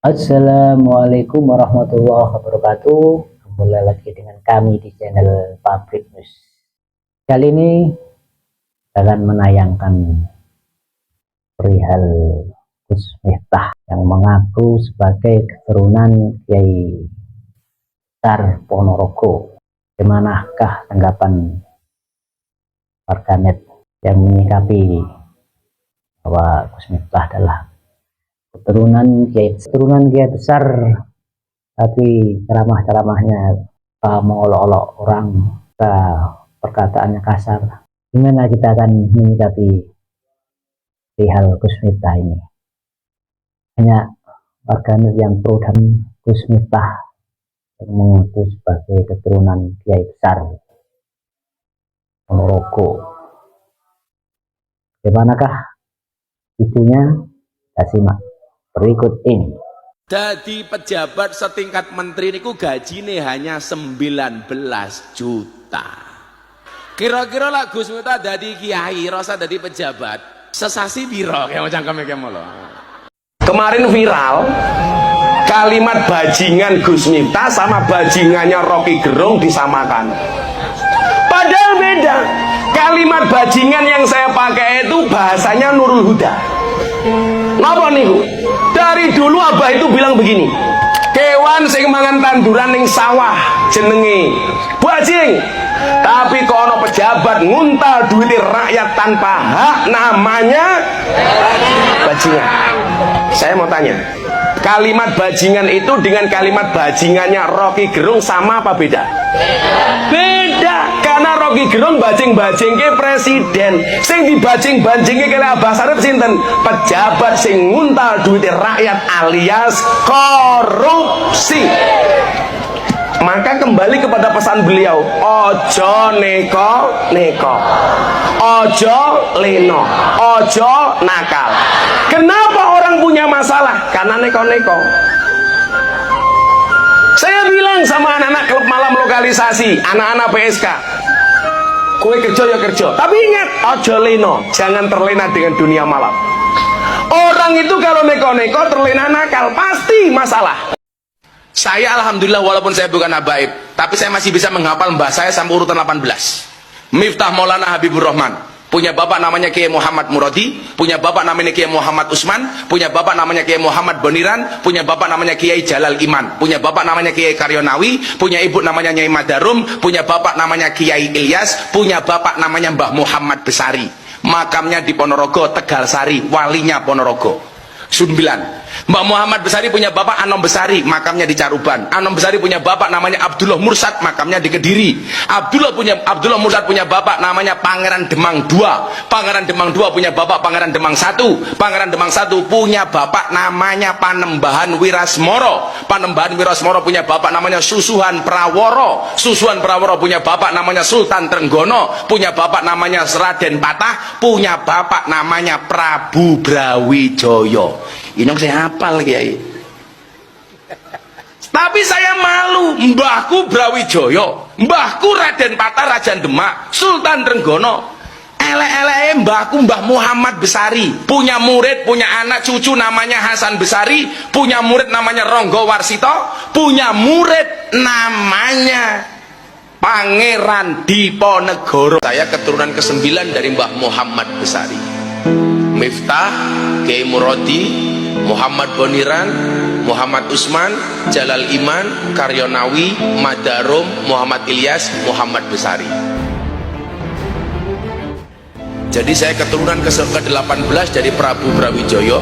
Assalamualaikum warahmatullahi wabarakatuh. Kembali lagi dengan kami di channel Pabrik News. Kali ini akan menayangkan perihal Gus Miftah yang mengaku sebagai keturunan Kiai Besar Ponorogo. Bagaimanakah tanggapan warganet yang menyikapi bahwa Gus Miftah adalah keturunan Kiai Besar, tapi ceramah-ceramahnya mengolok-olok orang, perkataannya kasar. Gimana kita akan menyikapi perihal Gus Miftah ini? Hanya warganet yang pro dan Gus Miftah yang mengaku sebagai keturunan Kiai Besar Ponorogo. Bagaimanakah videonya? Kita simak berikut ini. Jadi pejabat setingkat menteri niku gajine hanya 19 juta. Kira-kira lah Gus Miftah dadi kiai, rasa dadi pejabat, sesasi piro kayak macam kami molo. Kemarin viral kalimat bajingan Gus Miftah sama bajingannya Rocky Gerung disamakan. Padahal beda. Kalimat bajingan yang saya pakai itu bahasanya Nurul Huda. Napa niku? Dari dulu Abah itu bilang begini, kewan sing mangan tanduran ning sawah jenenge bajing. Tapi kok ono pejabat nguntal duit rakyat tanpa hak namanya bajingan. Saya mau tanya, kalimat bajingan itu dengan kalimat bajingannya Rocky Gerung sama apa beda? Beda, karena Rocky Gerung bajing-bajing ke presiden, sing dibajing-bajingke kali Abah Sarip sinten? Pejabat sing nguntal duit rakyat alias korupsi. Maka kembali kepada pesan beliau, ojo neko, ojo leno, ojo nakal. Kenapa orang punya masalah? Karena neko-neko. Saya bilang sama anak-anak klub malam lokalisasi, anak-anak PSK, kue kerja ya kerja, tapi ingat, ojo leno, jangan terlena dengan dunia malam. Orang itu kalau neko-neko terlena nakal, pasti masalah. Saya alhamdulillah walaupun saya bukan habaib, tapi saya masih bisa menghafal mbah saya sampai urutan 18. Miftah Maulana Habibur Rahman, punya bapak namanya Kiai Muhammad Muradi, punya bapak namanya Kiai Muhammad Usman, punya bapak namanya Kiai Muhammad Boniran, punya bapak namanya Kiai Jalal Iman, punya bapak namanya Kiai Karyonawi, punya ibu namanya Nyai Madarum, punya bapak namanya Kiai Ilyas, punya bapak namanya Mbah Muhammad Besari. Makamnya di Ponorogo, Tegalsari, walinya Ponorogo. 9. Mbak Muhammad Besari punya bapak Anom Besari, makamnya di Caruban. Anom Besari punya bapak namanya Abdullah Mursad, makamnya di Kediri. Abdullah Mursad punya bapak namanya Pangeran Demang II. Pangeran Demang II punya bapak Pangeran Demang I. Pangeran Demang I punya bapak namanya Panembahan Wirasmoro. Panembahan Wirasmoro punya bapak namanya Susuhan Praworo. Susuhan Praworo punya bapak namanya Sultan Trenggono. Punya bapak namanya Raden Patah. Punya bapak namanya Prabu Brawijaya. Ini saya hafal Kiai. Tapi saya malu, mbahku Brawijaya, mbahku Raden Patah Raja Demak, Sultan Trenggono, elek-elek mbahku Mbah Muhammad Besari, punya murid, punya anak cucu namanya Hasan Besari, punya murid namanya Ronggo Warsito, punya murid namanya Pangeran Diponegoro. Saya keturunan ke-9 dari Mbah Muhammad Besari. Miftah, Kiai Muradi, Muhammad Boniran, Muhammad Usman, Jalal Iman, Karyonawi, Madarum, Muhammad Ilyas, Muhammad Besari. Jadi saya keturunan ke-18 dari Prabu Brawijaya,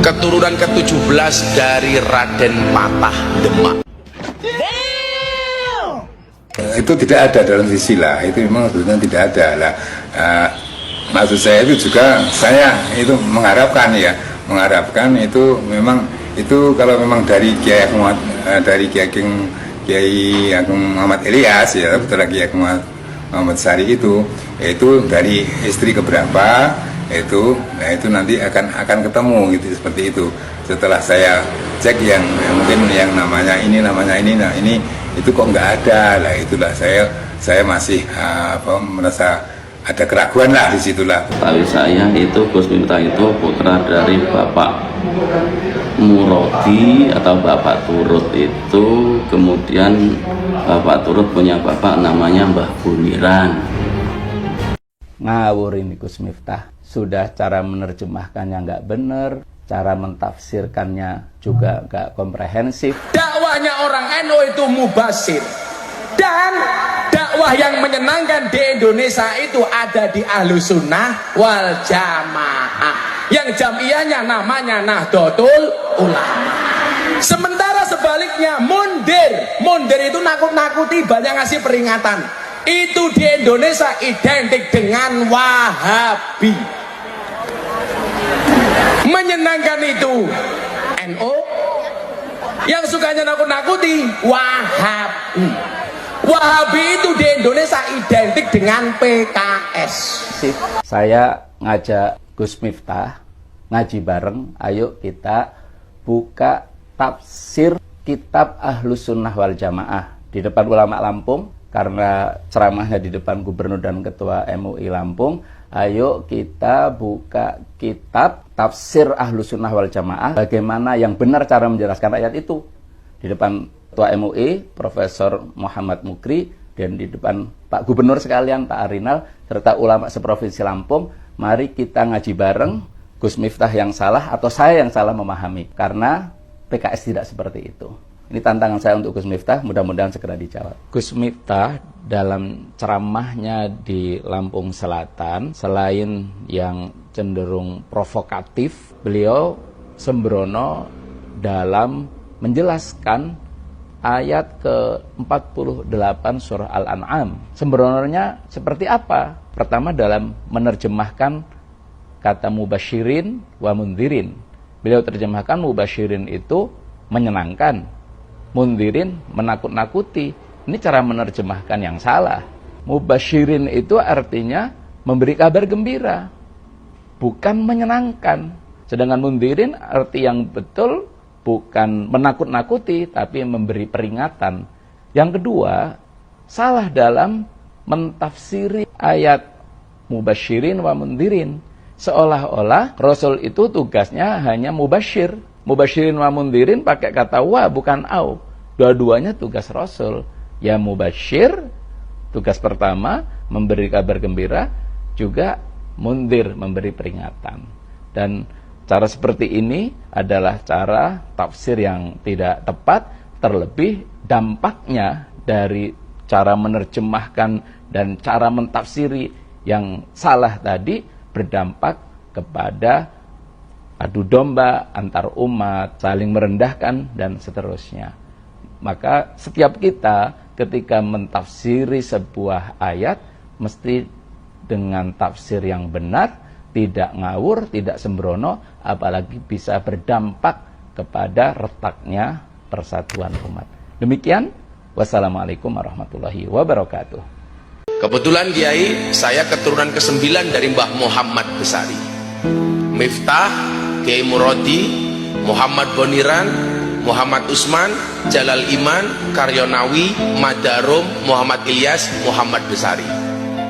keturunan ke-17 dari Raden Patah Demak. Itu tidak ada dalam sisilah, itu memang sebetulnya tidak ada lah. Maksud saya itu juga saya itu mengharapkan itu memang itu kalau memang dari Kiai Agung Muhammad Ilyas ya, betul lagi Kiai Muhammad Sari itu dari istri keberapa itu, nah itu nanti akan ketemu gitu seperti itu. Setelah saya cek yang mungkin yang namanya ini, nah ini itu kok nggak ada lah, itulah saya masih merasa ada keraguan lah di situlah. Tahu saya itu Gus Miftah itu putra dari Bapak Murodi atau Bapak Turut itu, kemudian Bapak Turut punya bapak namanya Mbah Buniran. Ngawur ini Gus Miftah. Sudah cara menerjemahkannya nggak bener, cara mentafsirkannya juga nggak komprehensif. Dakwahnya orang NU itu mubasir, dan dakwah yang menyenangkan di Indonesia itu ada di Ahlus Sunnah wal Jamaah yang jamiahnya namanya Nahdlatul Ulama. Sementara sebaliknya mundir itu nakut-nakuti, banyak ngasih peringatan. Itu di Indonesia identik dengan Wahabi. Menyenangkan itu NU, yang sukanya nakut-nakuti Wahabi. Wahabi itu di Indonesia identik dengan PKS. Saya ngajak Gus Miftah ngaji bareng, ayo kita buka tafsir kitab Ahlus Sunnah wal Jamaah di depan ulama Lampung, karena ceramahnya di depan gubernur dan ketua MUI Lampung. Ayo kita buka kitab tafsir Ahlus Sunnah wal Jamaah, bagaimana yang benar cara menjelaskan ayat itu, di depan ketua MUI Profesor Muhammad Mukri, dan di depan Pak Gubernur sekalian Pak Arinal serta ulama seprovinsi Lampung. Mari kita ngaji bareng, Gus Miftah yang salah atau saya yang salah memahami, karena PKS tidak seperti itu. Ini tantangan saya untuk Gus Miftah, mudah-mudahan segera dijawab. Gus Miftah dalam ceramahnya di Lampung Selatan, selain yang cenderung provokatif, beliau sembrono dalam menjelaskan ayat ke-48 surah Al-An'am. Sembrononya seperti apa? Pertama, dalam menerjemahkan kata mubasyirin wa mundzirin. Beliau terjemahkan mubasyirin itu menyenangkan, mundzirin menakut-nakuti. Ini cara menerjemahkan yang salah. Mubasyirin itu artinya memberi kabar gembira, bukan menyenangkan. Sedangkan mundzirin arti yang betul bukan menakut-nakuti, tapi memberi peringatan. Yang kedua, salah dalam mentafsiri ayat mubasyirin wa mundzirin. Seolah-olah Rasul itu tugasnya hanya mubasyir. Mubasyirin wa mundzirin pakai kata wa, bukan au. Dua-duanya tugas Rasul. Ya mubasyir, tugas pertama memberi kabar gembira, juga mundzir, memberi peringatan. Dan cara seperti ini adalah cara tafsir yang tidak tepat, terlebih dampaknya dari cara menerjemahkan dan cara mentafsiri yang salah tadi berdampak kepada adu domba antar umat, saling merendahkan, dan seterusnya. Maka setiap kita ketika mentafsiri sebuah ayat mesti dengan tafsir yang benar, tidak ngawur, tidak sembrono, apalagi bisa berdampak kepada retaknya persatuan umat. Demikian, wassalamualaikum warahmatullahi wabarakatuh. Kebetulan Kiai, saya keturunan ke-9 dari Mbah Muhammad Besari. Miftah, Kiai Murodi, Muhammad Boniran, Muhammad Usman, Jalal Iman, Karyonawi, Madarum, Muhammad Ilyas, Muhammad Besari.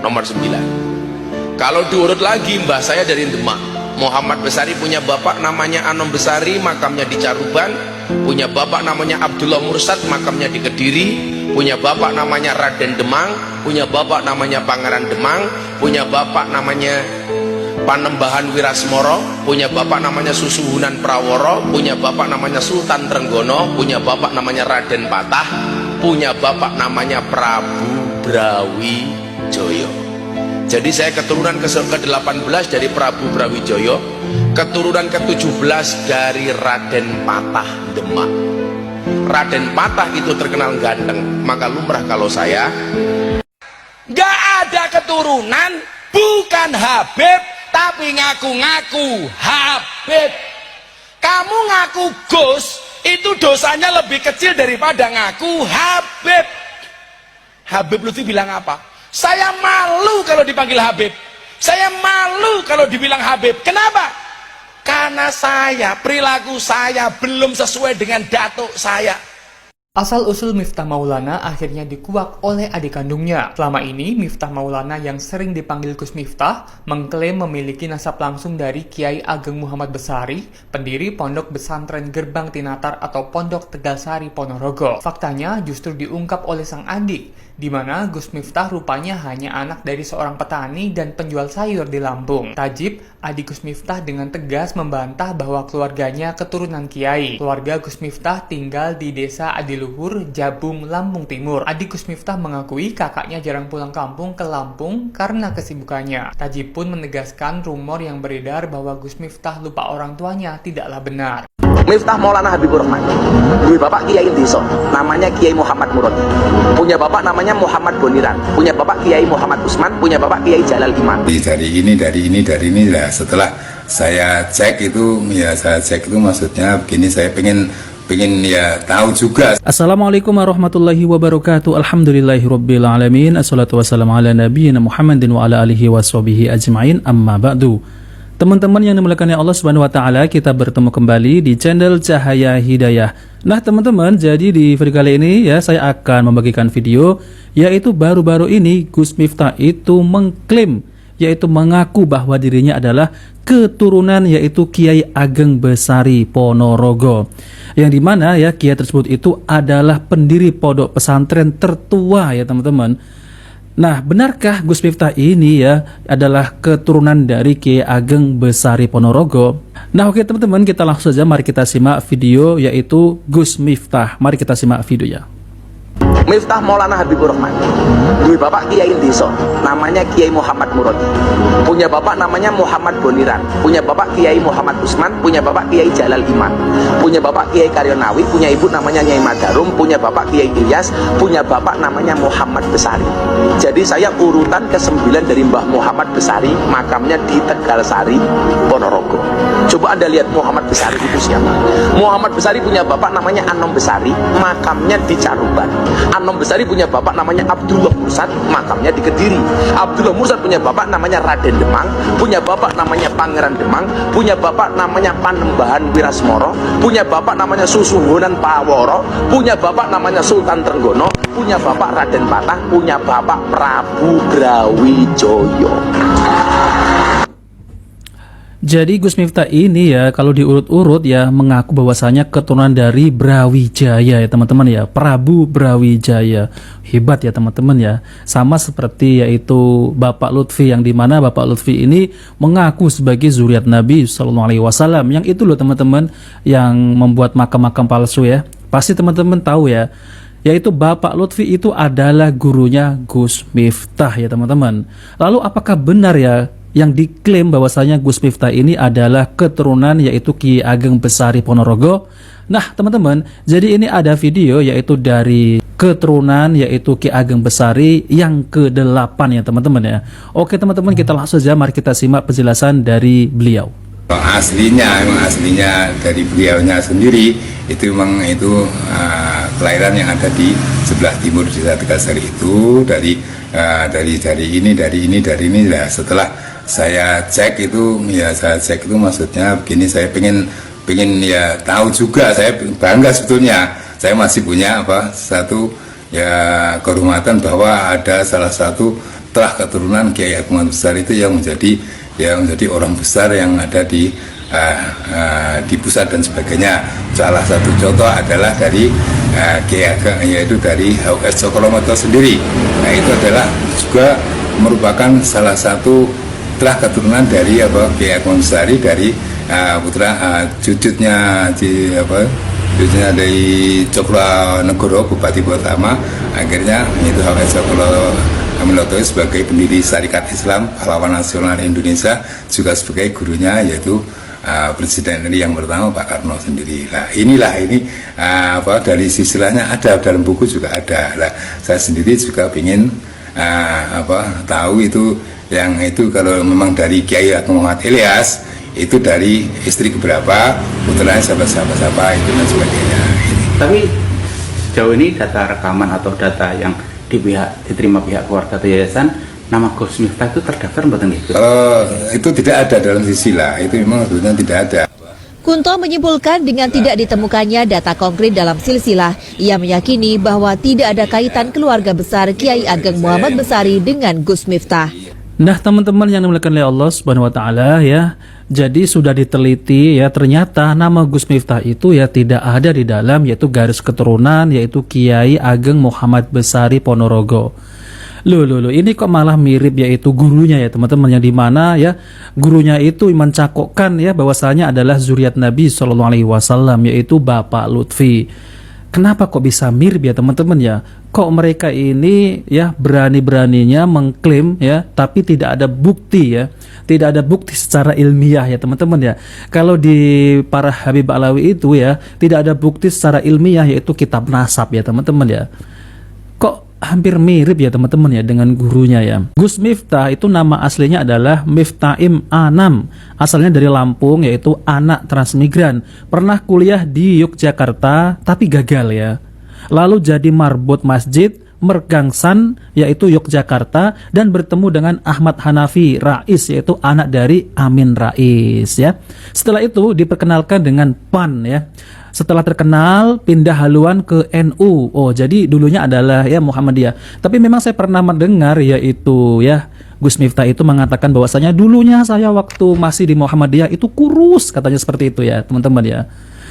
Nomor 9. Kalau diurut lagi, mbah saya dari Demak. Muhammad Besari punya bapak namanya Anom Besari, makamnya di Caruban. Punya bapak namanya Abdullah Mursad, makamnya di Kediri. Punya bapak namanya Raden Demang. Punya bapak namanya Pangeran Demang. Punya bapak namanya Panembahan Wirasmoro. Punya bapak namanya Susuhunan Praworo. Punya bapak namanya Sultan Trenggono. Punya bapak namanya Raden Patah. Punya bapak namanya Prabu Brawijaya. Jadi saya keturunan ke-18 dari Prabu Brawijaya, keturunan ke-17 dari Raden Patah Demak. Raden Patah itu terkenal ganteng, maka lumrah kalau saya nggak ada keturunan, bukan Habib, tapi ngaku-ngaku Habib. Kamu ngaku Gus, itu dosanya lebih kecil daripada ngaku Habib. Habib Lutfi bilang apa? Saya malu kalau dipanggil Habib. Saya malu kalau dibilang Habib. Kenapa? Karena saya, perilaku saya belum sesuai dengan datuk saya. Asal-usul Miftah Maulana akhirnya dikuak oleh adik kandungnya. Selama ini, Miftah Maulana yang sering dipanggil Gus Miftah mengklaim memiliki nasab langsung dari Kiai Ageng Muhammad Besari, pendiri Pondok Pesantren Gerbang Tinatar atau Pondok Tegalsari Ponorogo. Faktanya justru diungkap oleh sang adik, di mana Gus Miftah rupanya hanya anak dari seorang petani dan penjual sayur di Lampung. Tajib, adik Gus Miftah dengan tegas membantah bahwa keluarganya keturunan Kiai. Keluarga Gus Miftah tinggal di desa Adiluhur, Jabung, Lampung Timur. Adik Gus Miftah mengakui kakaknya jarang pulang kampung ke Lampung karena kesibukannya. Tajib pun menegaskan rumor yang beredar bahwa Gus Miftah lupa orang tuanya tidaklah benar. Miftah Maulana Habibur Rahman, dua bapak Kiai Intiso, namanya Kiai Muhammad Murad, punya bapak namanya Muhammad Boniran, punya bapak Kiai Muhammad Usman, punya bapak Kiai Jalal Iman. Dari ini, nah, setelah saya cek itu maksudnya begini, saya pengen ya tahu juga. Assalamualaikum warahmatullahi wabarakatuh. Alhamdulillahirabbil alamin. Assalatu wassalamu ala nabiyyina Muhammadin wa ala alihi washabihi ajmain. Amma ba'du. Teman-teman yang dimuliakan Allah Subhanahu wa taala, kita bertemu kembali di channel Cahaya Hidayah. Nah, teman-teman, jadi di video kali ini ya saya akan membagikan video yaitu baru-baru ini Gus Miftah itu mengklaim yaitu mengaku bahwa dirinya adalah keturunan yaitu Kiai Ageng Besari Ponorogo. Yang dimana ya Kiai tersebut itu adalah pendiri pondok pesantren tertua ya teman-teman. Nah, benarkah Gus Miftah ini ya adalah keturunan dari Kiai Ageng Besari Ponorogo? Nah, oke teman-teman, kita langsung saja mari kita simak video yaitu Gus Miftah. Mari kita simak videonya. Miftah Maulana Habibur Rahman, dua bapak Kiai Intiso, namanya Kiai Muhammad Murad, punya bapak namanya Muhammad Boniran, punya bapak Kiai Muhammad Usman, punya bapak Kiai Jalal Iman, punya bapak Kiai Karyonawi, punya ibu namanya Nyai Madarum, punya bapak Kiai Ilyas, punya bapak namanya Muhammad Besari. Jadi saya urutan ke-9 dari Mbah Muhammad Besari, makamnya di Tegalsari, Ponorogo. Coba Anda lihat Muhammad Besari itu siapa? Muhammad Besari punya bapak namanya Anom Besari, makamnya di Caruban. Anom Besari punya bapak namanya Abdullah Mursad, makamnya di Kediri. Abdullah Mursad punya bapak namanya Raden Demang, punya bapak namanya Pangeran Demang, punya bapak namanya Panembahan Wirasmoro, punya bapak namanya Susuhunan Paworo, punya bapak namanya Sultan Trenggono, punya bapak Raden Patah, punya bapak Prabu Brawijaya. Jadi Gus Miftah ini ya kalau diurut-urut ya mengaku bahwasanya keturunan dari Brawijaya ya teman-teman ya, Prabu Brawijaya. Hebat ya teman-teman ya. Sama seperti yaitu Bapak Lutfi yang dimana Bapak Lutfi ini mengaku sebagai zuriat Nabi SAW. Yang itu loh teman-teman yang membuat makam-makam palsu ya. Pasti teman-teman tahu ya. Yaitu Bapak Lutfi itu adalah gurunya Gus Miftah ya teman-teman. Lalu apakah benar ya yang diklaim bahwasanya Gus Miftah ini adalah keturunan yaitu Kiai Ageng Besari Ponorogo? Nah teman-teman, jadi ini ada video yaitu dari keturunan yaitu Kiai Ageng Besari yang ke-8 ya teman-teman ya. Oke teman-teman, kita langsung saja mari kita simak penjelasan dari beliau. Emang aslinya dari beliaunya sendiri itu memang itu kelahiran yang ada di sebelah timur desa Tegalsari itu dari ini. Nah, setelah saya cek itu maksudnya begini, saya pengen ya tahu juga, saya bangga sebetulnya saya masih punya satu ya kehormatan bahwa ada salah satu telah keturunan Kiai Ageng Besar itu yang menjadi orang besar yang ada di pusat dan sebagainya. Salah satu contoh adalah dari Kiai Ageng, yaitu dari HUS Cokromoto sendiri. Nah, itu adalah juga merupakan salah satu telah keturunan dari Kiai Ageng Besari dari putra cucunya dari Cokronegoro Bupati pertama, akhirnya itu HUS Cokromoto sebagai pendiri Syarikat Islam Pahlawan Nasional Indonesia, juga sebagai gurunya yaitu Presiden yang pertama Pak Karno sendiri. Nah, ini dari silsilahnya ada, dalam buku juga ada. Nah, saya sendiri juga ingin tahu itu yang itu kalau memang dari Kiai Ageng Muhammad Ilyas itu dari istri keberapa, putranya siapa itu dan sebagainya. Tapi sejauh ini data rekaman atau data yang diterima pihak keluarga atau yayasan, nama Gus Miftah itu terdaftar mboten gitu? Itu tidak ada dalam silsilah, itu memang sebetulnya tidak ada. Kunto menyimpulkan dengan tidak ditemukannya data konkret dalam silsilah, ia meyakini bahwa tidak ada kaitan keluarga besar Kiai Ageng Muhammad Besari dengan Gus Miftah. Nah teman-teman yang dimuliakan oleh Allah Subhanahu wa Ta'ala ya, jadi sudah diteliti ya, ternyata nama Gus Miftah itu ya tidak ada di dalam yaitu garis keturunan yaitu Kiai Ageng Muhammad Besari Ponorogo. Loh, ini kok malah mirip yaitu gurunya ya teman-teman, yang dimana ya gurunya itu mencakokkan ya bahwasanya adalah zuriat Nabi SAW yaitu Bapak Lutfi. Kenapa kok bisa mirip ya teman-teman ya? Kok mereka ini ya berani-beraninya mengklaim ya, tapi tidak ada bukti ya, tidak ada bukti secara ilmiah ya teman-teman ya. Kalau di para Habib Alawi itu ya tidak ada bukti secara ilmiah yaitu kitab nasab ya teman-teman ya. Kok hampir mirip ya teman-teman ya dengan gurunya ya. Gus Miftah itu nama aslinya adalah Miftaim Anam, asalnya dari Lampung yaitu anak transmigran, pernah kuliah di Yogyakarta tapi gagal ya, lalu jadi marbot masjid Mergangsan yaitu Yogyakarta dan bertemu dengan Ahmad Hanafi Rais yaitu anak dari Amin Rais ya. Setelah itu diperkenalkan dengan PAN ya. Setelah terkenal pindah haluan ke NU. Oh, jadi dulunya adalah ya Muhammadiyah. Tapi memang saya pernah mendengar yaitu ya Gus Miftah itu mengatakan bahwasanya dulunya saya waktu masih di Muhammadiyah itu kurus, katanya seperti itu ya, teman-teman ya.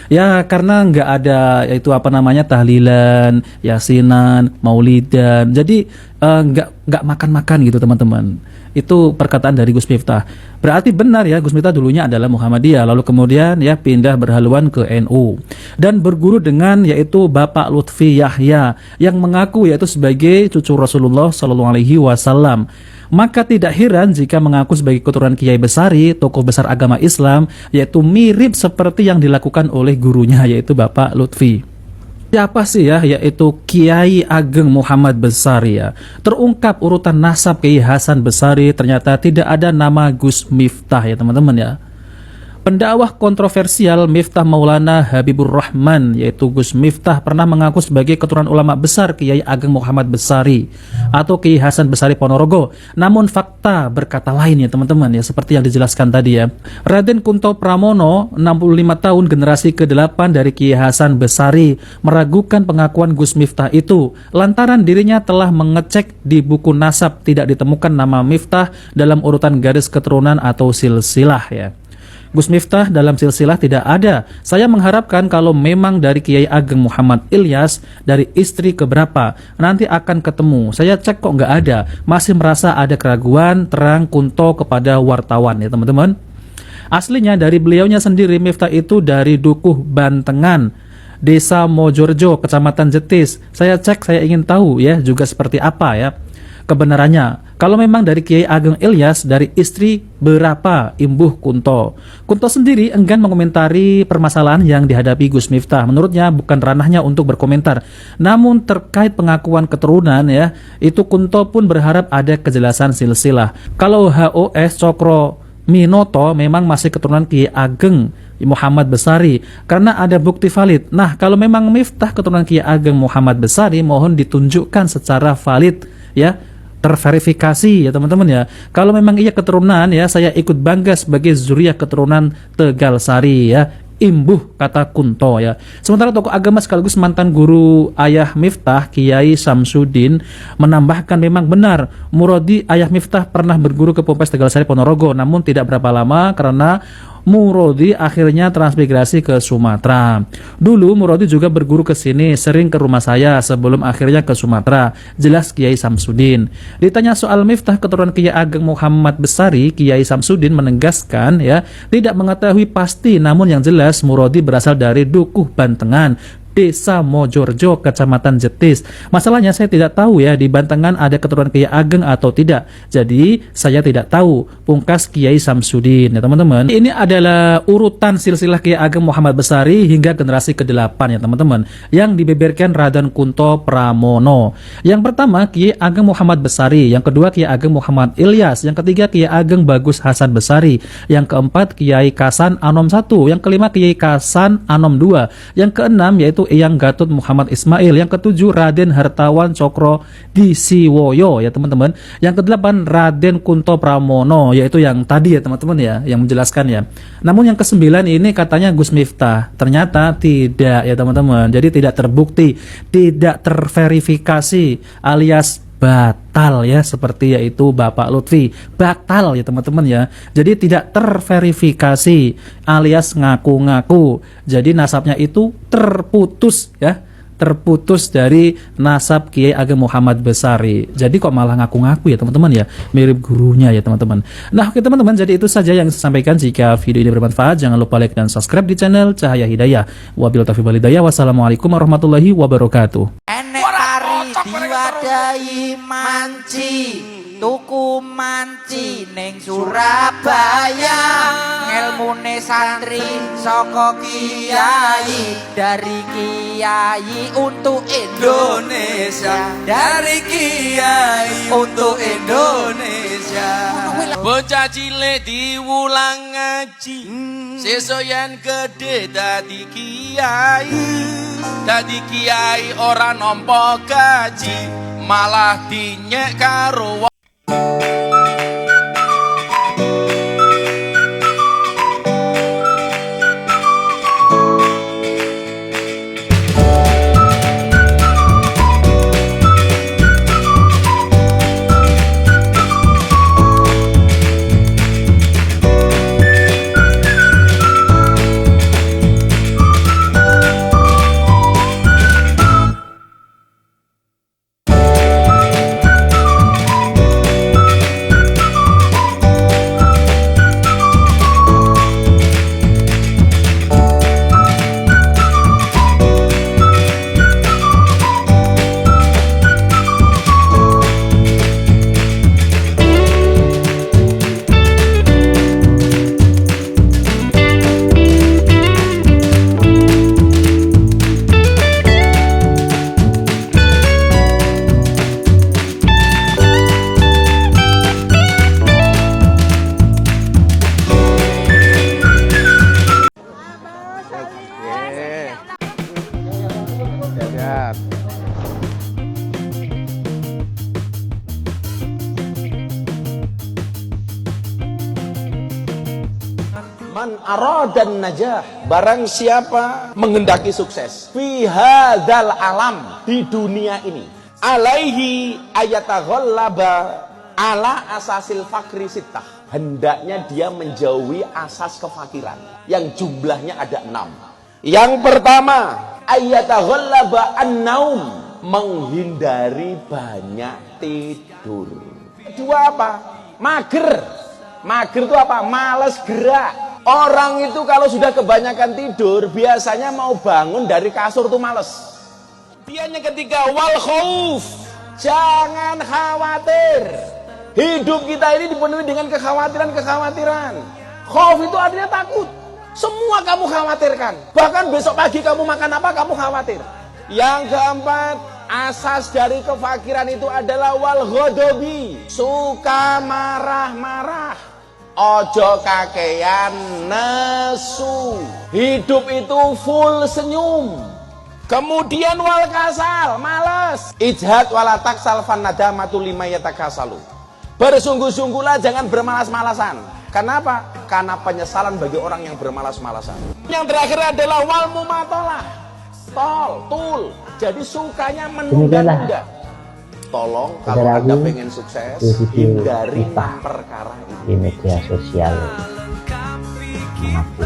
Ya karena nggak ada yaitu apa namanya tahlilan, yasinan, maulidan. Jadi nggak makan-makan gitu teman-teman. Itu perkataan dari Gus Miftah. Berarti benar ya Gus Miftah dulunya adalah Muhammadiyah, lalu kemudian ya pindah berhaluan ke NU dan berguru dengan yaitu Bapak Lutfi Yahya yang mengaku yaitu sebagai cucu Rasulullah SAW. Maka tidak heran jika mengaku sebagai keturunan Kiai Besari, tokoh besar agama Islam, yaitu mirip seperti yang dilakukan oleh gurunya yaitu Bapak Lutfi. Siapa sih ya yaitu Kiai Ageng Muhammad Besari ya? Terungkap urutan nasab Kiai Hasan Besari, ternyata tidak ada nama Gus Miftah ya teman-teman ya. Pendakwah kontroversial Miftah Maulana Habibur Rahman yaitu Gus Miftah pernah mengaku sebagai keturunan ulama besar Kiai Ageng Muhammad Besari atau Kiai Hasan Besari Ponorogo. Namun fakta berkata lain ya teman-teman ya, seperti yang dijelaskan tadi ya. Raden Kunto Pramono 65 tahun generasi ke-8 dari Kiai Hasan Besari meragukan pengakuan Gus Miftah itu lantaran dirinya telah mengecek di buku nasab tidak ditemukan nama Miftah dalam urutan garis keturunan atau silsilah ya. Gus Miftah dalam silsilah tidak ada. Saya mengharapkan kalau memang dari Kiai Ageng Muhammad Ilyas dari istri keberapa nanti akan ketemu. Saya cek kok nggak ada. Masih merasa ada keraguan, terang Kunto kepada wartawan ya teman-teman. Aslinya dari beliaunya sendiri Miftah itu dari Dukuh Bantengan, Desa Mojorjo, Kecamatan Jetis. Saya cek, saya ingin tahu ya juga seperti apa ya kebenarannya. Kalau memang dari Kiai Ageng Ilyas dari istri berapa Imbuh Kunto. Kunto sendiri enggan mengomentari permasalahan yang dihadapi Gus Miftah. Menurutnya bukan ranahnya untuk berkomentar. Namun terkait pengakuan keturunan ya, itu Kunto pun berharap ada kejelasan silsilah. Kalau HOS Cokro Minoto memang masih keturunan Kiai Ageng Muhammad Besari karena ada bukti valid. Nah, kalau memang Miftah keturunan Kiai Ageng Muhammad Besari, mohon ditunjukkan secara valid ya, terverifikasi ya teman-teman ya. Kalau memang ia keturunan ya, saya ikut bangga sebagai zuriat keturunan Tegal Sari ya, Imbuh, kata Kunto ya. Sementara tokoh agama sekaligus mantan guru ayah Miftah Kiai Samsudin menambahkan memang benar Murodi ayah Miftah pernah berguru ke Ponpes Tegal Sari Ponorogo, namun tidak berapa lama karena Murodi akhirnya transmigrasi ke Sumatera. Dulu Murodi juga berguru ke sini, sering ke rumah saya sebelum akhirnya ke Sumatera. Jelas Kiai Samsudin. Ditanya soal Miftah keturunan Kiai Ageng Muhammad Besari, Kiai Samsudin menegaskan ya, tidak mengetahui pasti, namun yang jelas Murodi berasal dari Dukuh Bantengan, Desa Mojorjo, Kecamatan Jetis. Masalahnya saya tidak tahu ya di Bantengan ada keturunan Kiai Ageng atau tidak. Jadi saya tidak tahu. Pungkas Kiai Samsudin ya teman-teman. Ini adalah urutan silsilah Kiai Ageng Muhammad Besari hingga generasi ke-8 ya teman-teman, yang dibeberkan Raden Kunto Pramono. Yang pertama Kiai Ageng Muhammad Besari, yang kedua Kiai Ageng Muhammad Ilyas, yang ketiga Kiai Ageng Bagus Hasan Besari, yang keempat Kiai Kasan Anom 1, yang kelima Kiai Kasan Anom 2, yang keenam yaitu Eyang Gatut Muhammad Ismail. Yang ke-7 Raden Hartawan Cokro Disiwoyo ya teman-teman. Yang ke-8 Raden Kunto Pramono, yaitu yang tadi ya teman-teman ya, yang menjelaskan ya. Namun yang ke-9 ini katanya Gus Miftah. Ternyata tidak ya teman-teman. Jadi tidak terbukti, tidak terverifikasi, alias batal ya, seperti yaitu Bapak Lutfi, batal ya teman-teman ya. Jadi tidak terverifikasi alias ngaku-ngaku. Jadi nasabnya itu terputus ya, terputus dari nasab Kiai Ageng Muhammad Besari. Jadi kok malah ngaku-ngaku ya teman-teman ya, mirip gurunya ya teman-teman. Nah oke teman-teman, jadi itu saja yang saya sampaikan. Jika video ini bermanfaat, jangan lupa like dan subscribe di channel Cahaya Hidayah. Wabillahi taufiq wal hidayah. Wassalamualaikum warahmatullahi wabarakatuh. Diwadahi manci, tuku manci ning Surabaya. Ngelmune santri saka kiai, dari kiai untuk Indonesia, dari kiai untuk Indonesia. Bocah cilik diwulang ngaji, sesuk yen gedhe dadi kiai. Dadi kiai ora nampa gaji, malah dinyek karo Man aradan najah, barang siapa menghendaki sukses fi hadzal alam, di dunia ini, alaihi ayataghallaba ala asasil fakri sittah, hendaknya dia menjauhi asas kefakiran yang jumlahnya ada 6. Yang pertama, ayataghallaba an-naum, menghindari banyak tidur. Kedua apa? Mager. Mager itu apa? Males gerak. Orang itu kalau sudah kebanyakan tidur, biasanya mau bangun dari kasur tuh males. Dia yang ketiga, wal khauf, jangan khawatir. Hidup kita ini dipenuhi dengan kekhawatiran-kekhawatiran. Khauf itu artinya takut. Semua kamu khawatirkan. Bahkan besok pagi kamu makan apa, kamu khawatir. Yang keempat, asas dari kefakiran itu adalah wal ghodobi, suka marah-marah. Ojo kakean nesu. Hidup itu full senyum. Kemudian wal kasal, males. Ijhad wala taksal fanadamatu lima yatakasalu. Bersungguh-sungguhlah, jangan bermalas-malasan. Kenapa? Karena penyesalan bagi orang yang bermalas-malasan. Yang terakhir adalah wal mumatolah, tul. Jadi sukanya menunda-nunda. Tolong kalau Anda pengen sukses, hindari perkara ini. Di media sosial mengaku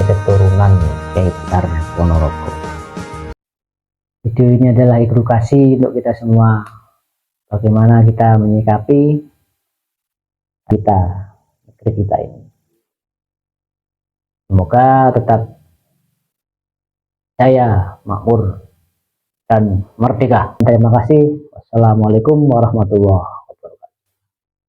keturunan Kiai Besar Ponorogo. Video ini adalah edukasi untuk kita semua, bagaimana kita menyikapi negeri kita ini. Semoga tetap jaya, makmur, dan merdeka. Terima kasih. Wassalamualaikum warahmatullahi wabarakatuh.